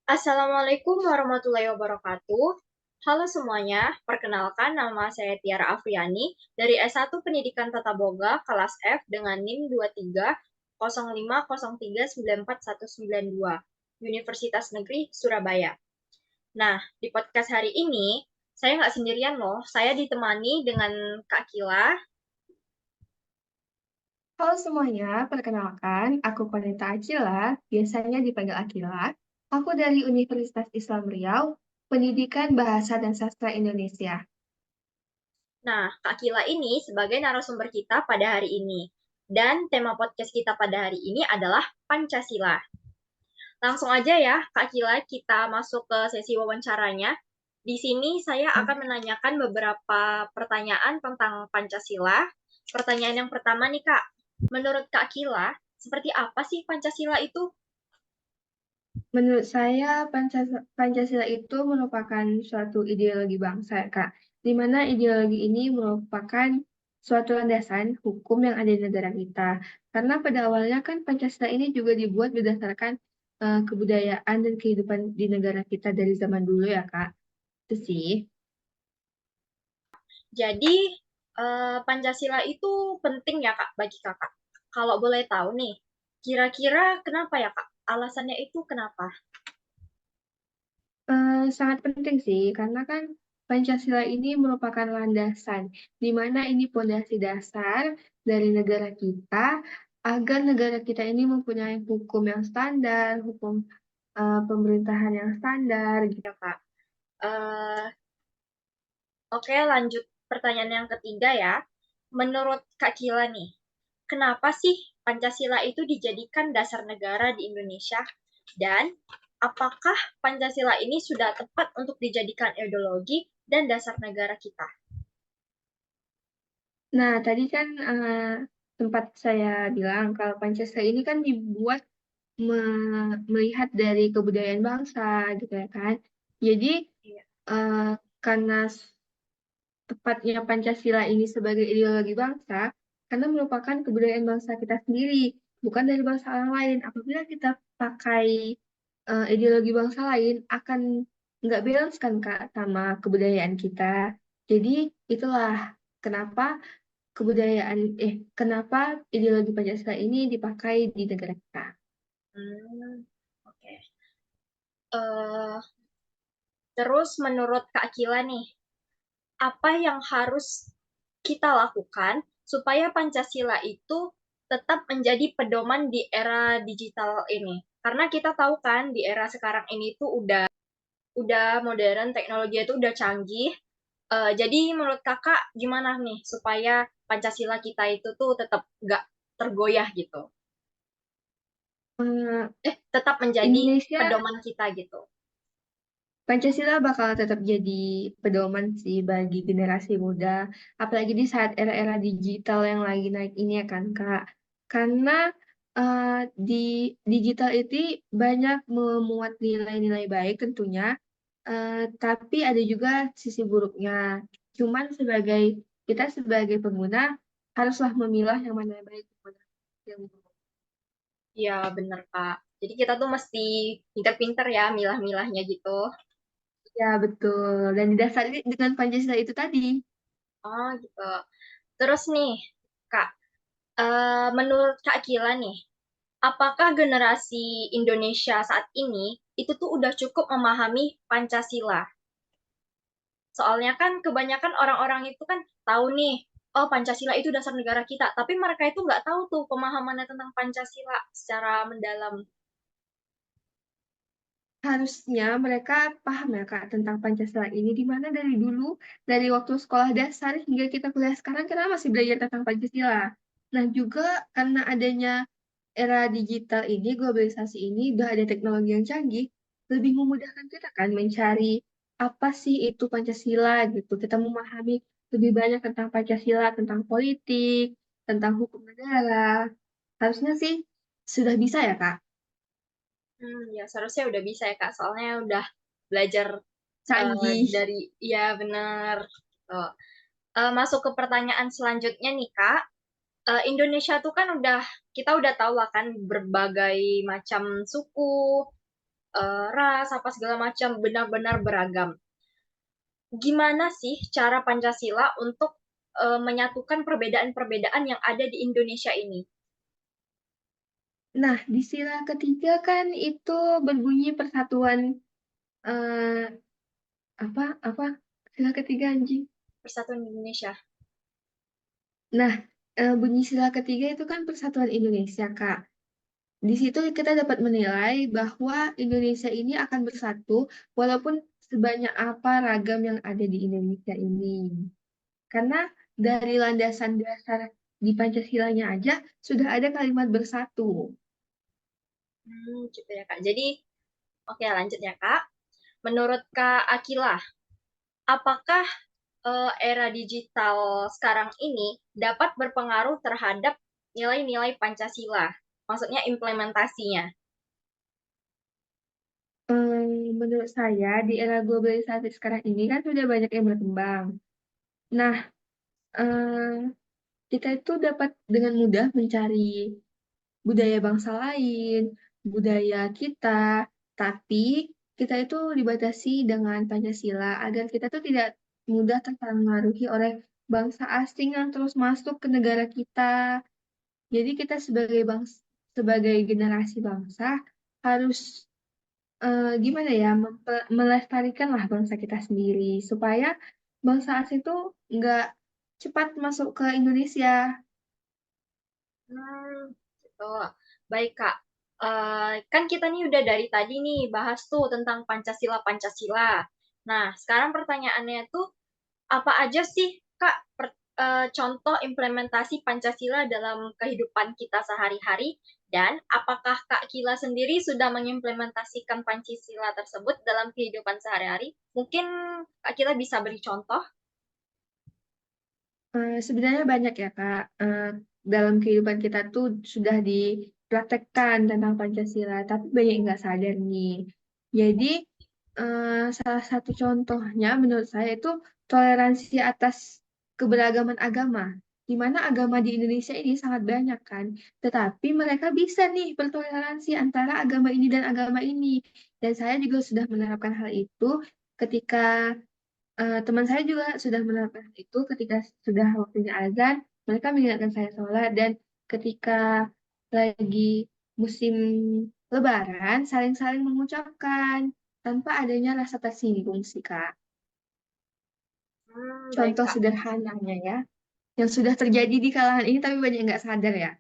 Assalamualaikum warahmatullahi wabarakatuh. Halo semuanya, perkenalkan nama saya Tiara Afriani dari S1 Pendidikan Tata Boga kelas F dengan NIM 230503949192, Universitas Negeri Surabaya. Nah, di podcast hari ini, saya nggak sendirian loh, saya ditemani dengan Kak Kila. Halo semuanya, perkenalkan, aku Konita Akila, biasanya dipanggil Akila. Aku dari Universitas Islam Riau, Pendidikan Bahasa dan Sastra Indonesia. Nah, Kak Kila ini sebagai narasumber kita pada hari ini. Dan tema podcast kita pada hari ini adalah Pancasila. Langsung aja ya, Kak Kila, kita masuk ke sesi wawancaranya. Di sini saya akan menanyakan beberapa pertanyaan tentang Pancasila. Pertanyaan yang pertama nih, Kak. Menurut Kak Kila, seperti apa sih Pancasila itu? Menurut saya, Pancasila itu merupakan suatu ideologi bangsa, ya, Kak. Di mana ideologi ini merupakan suatu landasan hukum yang ada di negara kita. Karena pada awalnya kan Pancasila ini juga dibuat berdasarkan kebudayaan dan kehidupan di negara kita dari zaman dulu ya, Kak. Itu sih. Jadi, Pancasila itu penting ya, Kak, bagi Kakak. Kalau boleh tahu nih, kira-kira kenapa ya, Kak? Alasannya itu kenapa? Sangat penting sih, karena kan Pancasila ini merupakan landasan, di mana ini pondasi dasar dari negara kita, agar negara kita ini mempunyai hukum yang standar, hukum pemerintahan yang standar, gitu. Ya, Kak. Eh, Oke, lanjut pertanyaan yang ketiga ya. Menurut Kak Kila nih, kenapa sih Pancasila itu dijadikan dasar negara di Indonesia? Dan apakah Pancasila ini sudah tepat untuk dijadikan ideologi dan dasar negara kita? Nah, tadi kan sempat saya bilang kalau Pancasila ini kan dibuat melihat dari kebudayaan bangsa, gitu ya kan. Jadi, Iya. eh, karena tepatnya Pancasila ini sebagai ideologi bangsa karena merupakan kebudayaan bangsa kita sendiri, bukan dari bangsa orang lain. Apabila kita pakai ideologi bangsa lain, akan nggak balance kan Kak sama kebudayaan kita. Jadi itulah kenapa kenapa ideologi Pancasila ini dipakai di negara kita. Hmm, oke. Eh, Terus menurut Kak Kila nih, apa yang harus kita lakukan supaya Pancasila itu tetap menjadi pedoman di era digital ini? Karena kita tahu kan di era sekarang ini tuh udah modern, teknologi itu udah canggih. Jadi menurut kakak gimana nih supaya Pancasila kita itu tuh tetap nggak tergoyah gitu? Eh, Tetap menjadi Indonesia pedoman kita gitu. Pancasila bakal tetap jadi pedoman sih bagi generasi muda, apalagi di saat era-era digital yang lagi naik ini ya kan, Kak. Karena eh, di digital itu banyak memuat nilai-nilai baik tentunya, tapi ada juga sisi buruknya. Cuman kita sebagai pengguna haruslah memilah yang mana yang baik, yang mana yang buruk. Iya bener Kak. Jadi kita tuh mesti pinter-pinter ya milah-milahnya gitu. Ya, betul. Dan didasari dengan Pancasila itu tadi. Oh gitu. Terus nih Kak, menurut Kak Kila nih, apakah generasi Indonesia saat ini itu tuh udah cukup memahami Pancasila? Soalnya kan kebanyakan orang-orang itu kan tahu nih, oh Pancasila itu dasar negara kita, tapi mereka itu nggak tahu tuh pemahamannya tentang Pancasila secara mendalam. Harusnya mereka paham ya Kak tentang Pancasila ini di mana dari dulu, dari waktu sekolah dasar hingga kita kuliah sekarang kita masih belajar tentang Pancasila. Nah juga karena adanya era digital ini, globalisasi ini, udah ada teknologi yang canggih, lebih memudahkan kita kan mencari apa sih itu Pancasila gitu. Kita memahami lebih banyak tentang Pancasila, tentang politik, tentang hukum negara. Harusnya sih sudah bisa ya Kak. Ya seharusnya udah bisa ya Kak, soalnya udah belajar Canggih. dari, iya bener. Gitu. Masuk ke pertanyaan selanjutnya nih Kak. Indonesia tuh kan kita udah tahu lah kan berbagai macam suku, ras, apa segala macam, benar-benar beragam. Gimana sih cara Pancasila untuk menyatukan perbedaan-perbedaan yang ada di Indonesia ini? Nah, di sila ketiga kan itu berbunyi persatuan eh, apa sila ketiga anjing. Persatuan Indonesia. Nah, bunyi sila ketiga itu kan persatuan Indonesia, Kak. Di situ kita dapat menilai bahwa Indonesia ini akan bersatu walaupun sebanyak apa ragam yang ada di Indonesia ini. Karena dari landasan dasar di Pancasilanya aja sudah ada kalimat bersatu. Gitu ya, Kak. Jadi, oke lanjut ya, Kak. Menurut Kak Akila, apakah era digital sekarang ini dapat berpengaruh terhadap nilai-nilai Pancasila? Maksudnya implementasinya. Menurut saya di era globalisasi sekarang ini kan sudah banyak yang berkembang. Nah, eh, kita itu dapat dengan mudah mencari budaya bangsa lain, budaya kita, tapi kita itu dibatasi dengan Pancasila agar kita tuh tidak mudah terpengaruhi oleh bangsa asing yang terus masuk ke negara kita. Jadi kita sebagai generasi bangsa harus gimana ya melestarikan lah bangsa kita sendiri supaya bangsa asing itu nggak cepat masuk ke Indonesia. Gitu. Baik, Kak. Kan kita nih udah dari tadi nih bahas tuh tentang Pancasila-Pancasila. Nah, sekarang pertanyaannya tuh, apa aja sih, Kak, contoh implementasi Pancasila dalam kehidupan kita sehari-hari? Dan apakah Kak Kila sendiri sudah mengimplementasikan Pancasila tersebut dalam kehidupan sehari-hari? Mungkin Kak Kila bisa beri contoh. Sebenarnya banyak ya Kak. Dalam kehidupan kita tuh sudah dipraktekkan tentang Pancasila, tapi banyak yang nggak sadar nih. Jadi salah satu contohnya menurut saya itu toleransi atas keberagaman agama, di mana agama di Indonesia ini sangat banyak kan, tetapi mereka bisa nih bertoleransi antara agama ini dan agama ini. Dan saya juga sudah menerapkan hal itu ketika teman saya juga sudah menerapkan hal itu ketika sudah waktunya azan, mereka mengingatkan saya sholat dan ketika lagi musim Lebaran, saling-saling mengucapkan tanpa adanya rasa tersinggung sih, Kak. Baik, Contoh Kak. sederhananya ya, yang sudah terjadi di kalangan ini tapi banyak yang nggak sadar ya.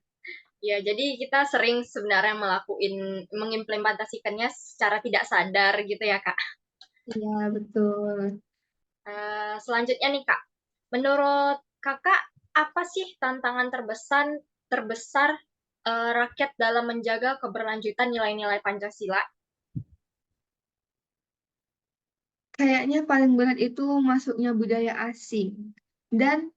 Ya, jadi kita sering sebenarnya mengimplementasikannya secara tidak sadar gitu ya, Kak. Iya, betul. Selanjutnya nih, Kak. Menurut Kakak, apa sih tantangan terbesar rakyat dalam menjaga keberlanjutan nilai-nilai Pancasila? Kayaknya paling berat itu masuknya budaya asing dan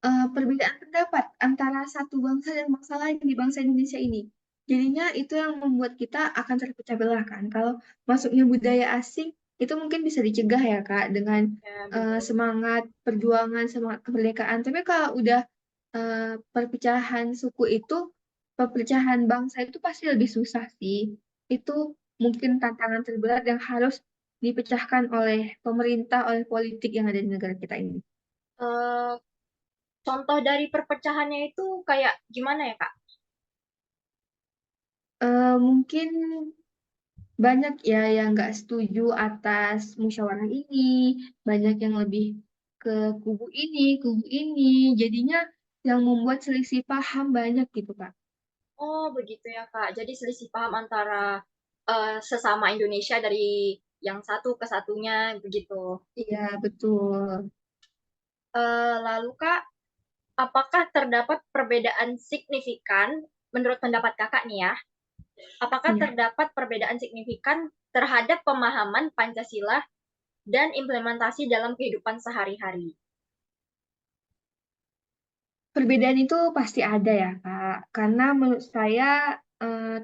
perbedaan pendapat antara satu bangsa dan bangsa lain di bangsa Indonesia ini. Jadinya itu yang membuat kita akan terpecah belah kan. Kalau masuknya budaya asing itu mungkin bisa dicegah ya Kak dengan Ya, betul. semangat perjuangan, semangat kemerdekaan. Tapi kalau udah perpecahan suku itu, perpecahan bangsa itu pasti lebih susah sih. Itu mungkin tantangan terberat yang harus dipecahkan oleh pemerintah, oleh politik yang ada di negara kita ini. Eh, Contoh dari perpecahannya itu kayak gimana ya, Kak? Mungkin banyak ya yang nggak setuju atas musyawarah ini, banyak yang lebih ke kubu ini, jadinya yang membuat selisih paham banyak gitu, Kak. Oh, begitu ya, Kak. Jadi selisih paham antara sesama Indonesia dari yang satu ke satunya begitu. Iya, betul. Lalu, Kak, apakah terdapat perbedaan signifikan menurut pendapat Kakak nih ya? Apakah Iya. terdapat perbedaan signifikan terhadap pemahaman Pancasila dan implementasi dalam kehidupan sehari-hari? Perbedaan itu pasti ada ya, Kak. Karena menurut saya,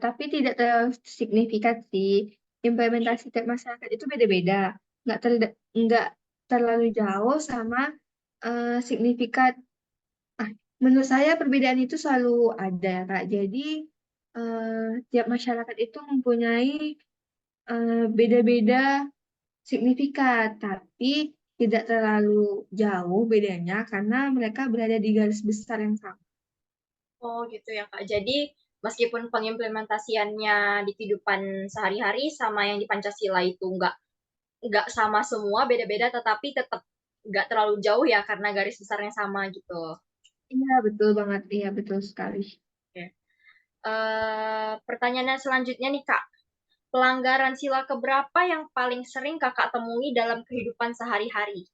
tapi tidak terlalu signifikan sih. Implementasi tiap masyarakat itu beda-beda. Nggak terlalu jauh sama signifikan. Ah, menurut saya perbedaan itu selalu ada, Kak. Jadi, tiap masyarakat itu mempunyai beda-beda signifikan, tapi tidak terlalu jauh bedanya karena mereka berada di garis besar yang sama. Oh gitu ya Kak. Jadi meskipun pengimplementasiannya di kehidupan sehari-hari sama yang di Pancasila itu nggak sama semua, beda-beda, tetapi tetap nggak terlalu jauh ya karena garis besarnya sama gitu. Iya, betul banget. Iya, betul sekali. Oke. Pertanyaan selanjutnya nih Kak. Pelanggaran sila keberapa yang paling sering Kakak temui dalam kehidupan sehari-hari?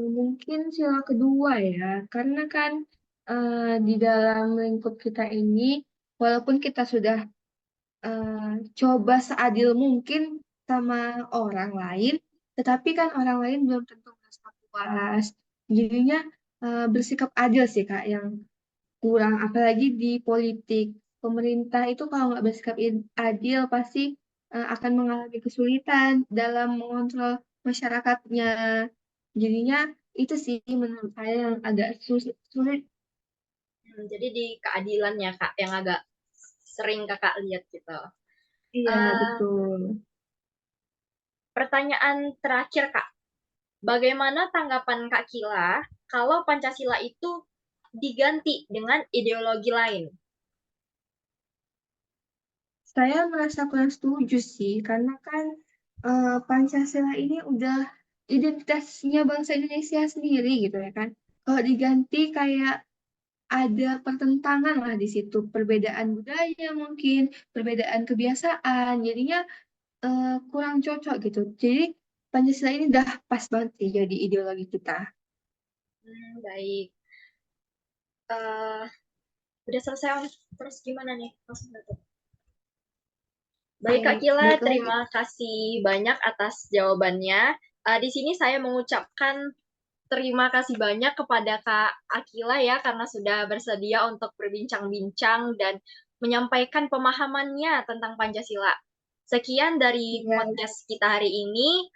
Mungkin sila kedua ya, karena kan di dalam lingkup kita ini, walaupun kita sudah eh, coba seadil mungkin sama orang lain, tetapi kan orang lain belum tentu merasa puas. Jadinya bersikap adil sih Kak, yang kurang, apalagi di politik. Pemerintah itu kalau nggak bersikap adil pasti akan mengalami kesulitan dalam mengontrol masyarakatnya. Jadinya itu sih menurut saya yang agak sulit. Jadi di keadilan ya Kak, yang agak sering Kakak lihat gitu. Iya, Eh, betul. Pertanyaan terakhir Kak, bagaimana tanggapan Kak Kila kalau Pancasila itu diganti dengan ideologi lain? Saya merasa kurang setuju sih, karena kan Pancasila ini udah identitasnya bangsa Indonesia sendiri gitu ya kan. Kalau diganti kayak ada pertentangan lah di situ, perbedaan budaya mungkin, perbedaan kebiasaan, jadinya kurang cocok gitu. Jadi Pancasila ini udah pas banget sih jadi ideologi kita. Baik. Eh, udah selesai Om. Terus gimana nih? Langsung tutup. Baik Kak Baik, Kila, baik lagi. terima kasih banyak atas jawabannya. Di sini saya mengucapkan terima kasih banyak kepada Kak Akila ya karena sudah bersedia untuk berbincang-bincang dan menyampaikan pemahamannya tentang Pancasila. Sekian dari Ya, podcast kita hari ini.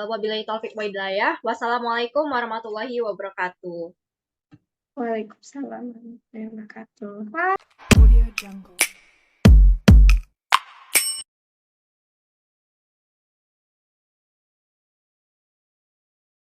Wabillahi taufik wa hidayah. Wassalamualaikum warahmatullahi wabarakatuh. Waalaikumsalam warahmatullahi wabarakatuh. Audio Jungle.